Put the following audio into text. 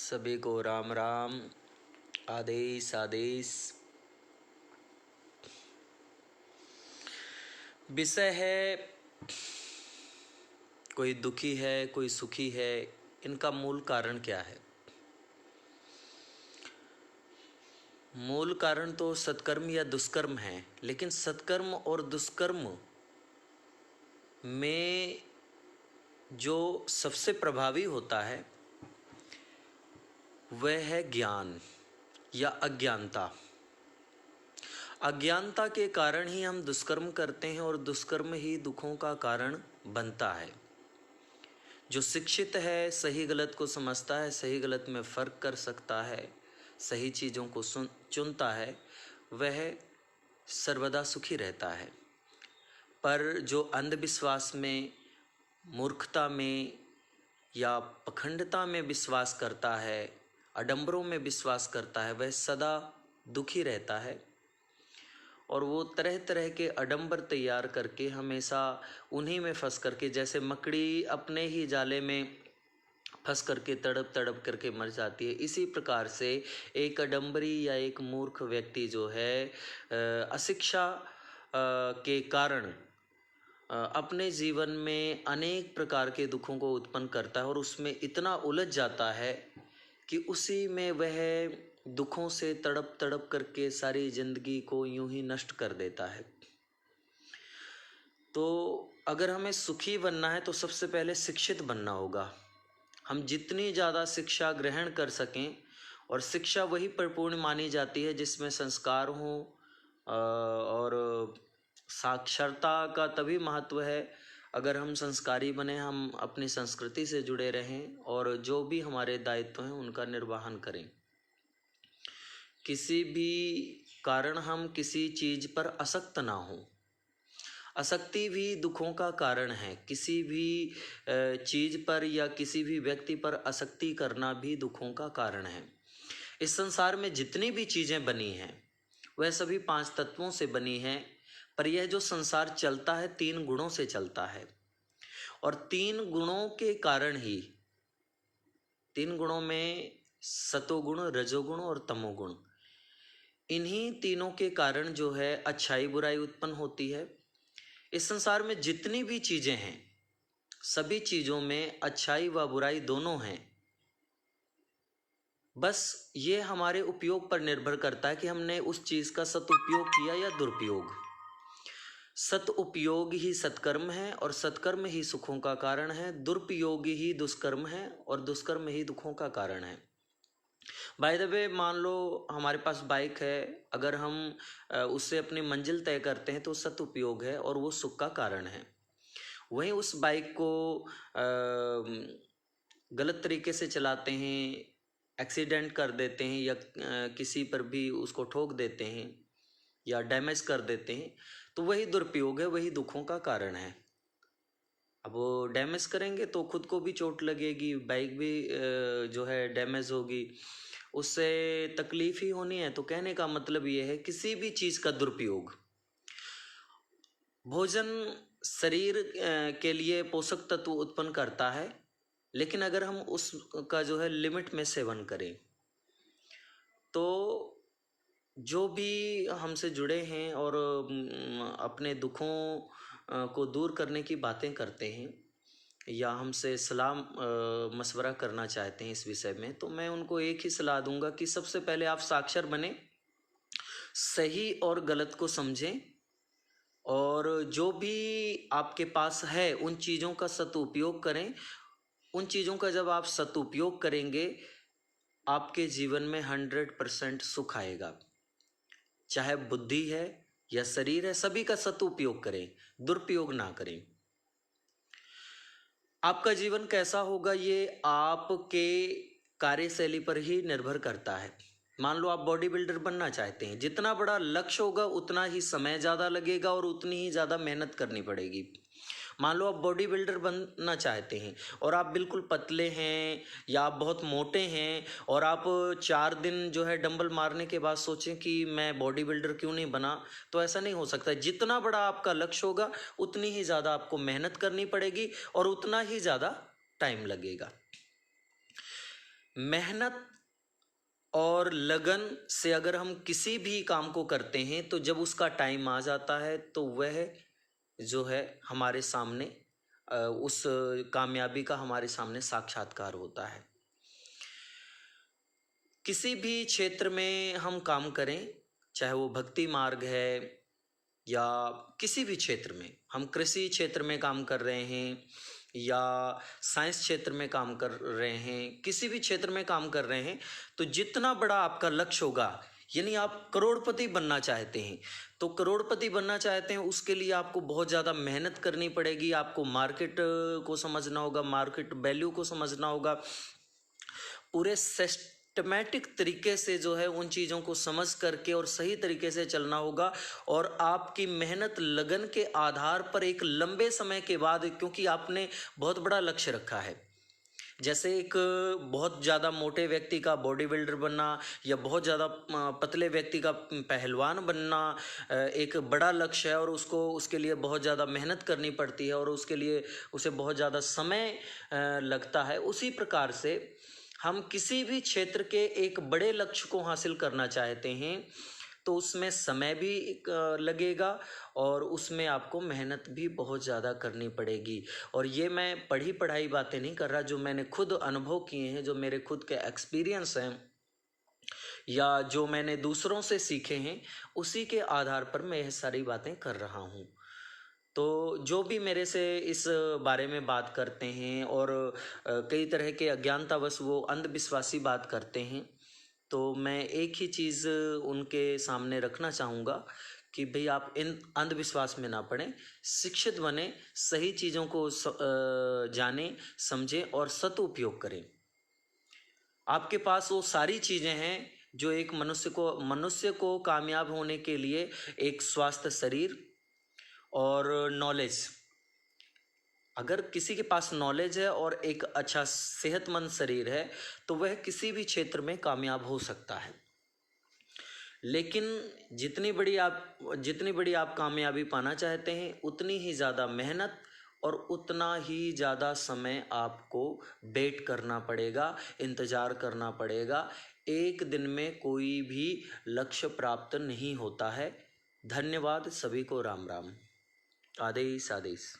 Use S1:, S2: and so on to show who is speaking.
S1: सभी को राम राम। आदेश आदेश। विषय है, कोई दुखी है कोई सुखी है, इनका मूल कारण क्या है। मूल कारण तो सत्कर्म या दुष्कर्म है, लेकिन सत्कर्म और दुष्कर्म में जो सबसे प्रभावी होता है वह है ज्ञान या अज्ञानता। अज्ञानता के कारण ही हम दुष्कर्म करते हैं और दुष्कर्म ही दुखों का कारण बनता है। जो शिक्षित है सही गलत को समझता है, सही गलत में फ़र्क कर सकता है, सही चीज़ों को चुनता है, वह सर्वदा सुखी रहता है। पर जो अंधविश्वास में, मूर्खता में या पखंडता में विश्वास करता है, आडंबरों में विश्वास करता है, वह सदा दुखी रहता है। और वो तरह तरह के आडंबर तैयार करके हमेशा उन्हीं में फंस करके, जैसे मकड़ी अपने ही जाले में फंस करके तड़प तड़प करके मर जाती है, इसी प्रकार से एक आडंबरी या एक मूर्ख व्यक्ति जो है अशिक्षा के कारण अपने जीवन में अनेक प्रकार के दुखों को उत्पन्न करता है और उसमें इतना उलझ जाता है कि उसी में वह दुखों से तड़प तड़प करके सारी जिंदगी को यूं ही नष्ट कर देता है। तो अगर हमें सुखी बनना है तो सबसे पहले शिक्षित बनना होगा। हम जितनी ज़्यादा शिक्षा ग्रहण कर सकें, और शिक्षा वही परिपूर्ण मानी जाती है जिसमें संस्कार हों, और साक्षरता का तभी महत्व है अगर हम संस्कारी बने, हम अपनी संस्कृति से जुड़े रहें और जो भी हमारे दायित्व हैं उनका निर्वहन करें। किसी भी कारण हम किसी चीज़ पर आसक्त ना हों। आसक्ति भी दुखों का कारण है। किसी भी चीज़ पर या किसी भी व्यक्ति पर आसक्ति करना भी दुखों का कारण है। इस संसार में जितनी भी चीज़ें बनी हैं वह सभी 5 तत्वों से बनी हैं, पर यह जो संसार चलता है 3 गुणों से चलता है। और 3 गुणों के कारण ही, 3 गुणों में सतोगुण, रजोगुण और तमोगुण, इन्हीं तीनों के कारण जो है अच्छाई बुराई उत्पन्न होती है। इस संसार में जितनी भी चीज़ें हैं सभी चीज़ों में अच्छाई व बुराई दोनों हैं। बस ये हमारे उपयोग पर निर्भर करता है कि हमने उस चीज़ का सदुपयोग किया या दुरुपयोग। सदुपयोग ही सत्कर्म है और सत्कर्म ही सुखों का कारण है। दुरुपयोग ही दुष्कर्म है और दुष्कर्म ही दुखों का कारण है। बाय द वे, मान लो हमारे पास बाइक है, अगर हम उससे अपनी मंजिल तय करते हैं तो सदुपयोग है और वो सुख का कारण है। वहीं उस बाइक को गलत तरीके से चलाते हैं, एक्सीडेंट कर देते हैं या किसी पर भी उसको ठोक देते हैं या डैमेज कर देते हैं, तो वही दुरुपयोग है, वही दुखों का कारण है। अब वो डैमेज करेंगे तो खुद को भी चोट लगेगी, बाइक भी जो है डैमेज होगी, उससे तकलीफ ही होनी है। तो कहने का मतलब ये है, किसी भी चीज़ का दुरुपयोग, भोजन शरीर के लिए पोषक तत्व उत्पन्न करता है, लेकिन अगर हम उसका जो है लिमिट में सेवन करें तो जो भी हमसे जुड़े हैं और अपने दुखों को दूर करने की बातें करते हैं या हमसे सलाह मशवरा करना चाहते हैं इस विषय में, तो मैं उनको एक ही सलाह दूंगा कि सबसे पहले आप साक्षर बने, सही और गलत को समझें और जो भी आपके पास है उन चीज़ों का सदुपयोग करें। उन चीज़ों का जब आप सदुपयोग करेंगे आपके जीवन में 100% सुख आएगा। चाहे बुद्धि है या शरीर है, सभी का सदुपयोग करें, दुरुपयोग ना करें। आपका जीवन कैसा होगा ये आपके कार्यशैली पर ही निर्भर करता है। मान लो आप बॉडी बिल्डर बनना चाहते हैं, जितना बड़ा लक्ष्य होगा उतना ही समय ज़्यादा लगेगा और उतनी ही ज़्यादा मेहनत करनी पड़ेगी। मान लो आप बॉडी बिल्डर बनना चाहते हैं और आप बिल्कुल पतले हैं या आप बहुत मोटे हैं और आप 4 दिन जो है डंबल मारने के बाद सोचें कि मैं बॉडी बिल्डर क्यों नहीं बना, तो ऐसा नहीं हो सकता। जितना बड़ा आपका लक्ष्य होगा उतनी ही ज़्यादा आपको मेहनत करनी पड़ेगी और उतना ही ज़्यादा टाइम लगेगा। मेहनत और लगन से अगर हम किसी भी काम को करते हैं तो जब उसका टाइम आ जाता है तो वह जो है हमारे सामने उस कामयाबी का हमारे सामने साक्षात्कार होता है। किसी भी क्षेत्र में हम काम करें, चाहे वो भक्ति मार्ग है या किसी भी क्षेत्र में, हम कृषि क्षेत्र में काम कर रहे हैं या साइंस क्षेत्र में काम कर रहे हैं, किसी भी क्षेत्र में काम कर रहे हैं, तो जितना बड़ा आपका लक्ष्य होगा, यानी आप करोड़पति बनना चाहते हैं, तो करोड़पति बनना चाहते हैं उसके लिए आपको बहुत ज़्यादा मेहनत करनी पड़ेगी। आपको मार्केट को समझना होगा, मार्केट वैल्यू को समझना होगा, पूरे सिस्टमैटिक तरीके से जो है उन चीज़ों को समझ करके और सही तरीके से चलना होगा। और आपकी मेहनत लगन के आधार पर एक लंबे समय के बाद, क्योंकि आपने बहुत बड़ा लक्ष्य रखा है, जैसे एक बहुत ज़्यादा मोटे व्यक्ति का बॉडी बिल्डर बनना या बहुत ज़्यादा पतले व्यक्ति का पहलवान बनना एक बड़ा लक्ष्य है और उसको उसके लिए बहुत ज़्यादा मेहनत करनी पड़ती है और उसके लिए उसे बहुत ज़्यादा समय लगता है। उसी प्रकार से हम किसी भी क्षेत्र के एक बड़े लक्ष्य को हासिल करना चाहते हैं तो उसमें समय भी लगेगा और उसमें आपको मेहनत भी बहुत ज़्यादा करनी पड़ेगी। और ये मैं पढ़ी पढ़ाई बातें नहीं कर रहा, जो मैंने खुद अनुभव किए हैं, जो मेरे खुद के एक्सपीरियंस हैं या जो मैंने दूसरों से सीखे हैं, उसी के आधार पर मैं यह सारी बातें कर रहा हूँ। तो जो भी मेरे से इस बारे में बात करते हैं और कई तरह के अज्ञानतावश वो अंधविश्वासी बात करते हैं, तो मैं एक ही चीज़ उनके सामने रखना चाहूँगा कि भाई आप इन अंधविश्वास में ना पड़ें, शिक्षित बने, सही चीज़ों को जानें, समझें और सदुपयोग करें। आपके पास वो सारी चीज़ें हैं जो एक मनुष्य को कामयाब होने के लिए, एक स्वस्थ शरीर और नॉलेज, अगर किसी के पास नॉलेज है और एक अच्छा सेहतमंद शरीर है तो वह किसी भी क्षेत्र में कामयाब हो सकता है। लेकिन जितनी बड़ी आप कामयाबी पाना चाहते हैं, उतनी ही ज़्यादा मेहनत और उतना ही ज़्यादा समय आपको वेट करना पड़ेगा, इंतज़ार करना पड़ेगा। एक दिन में कोई भी लक्ष्य प्राप्त नहीं होता है। धन्यवाद। सभी को राम राम। आदेश आदेश।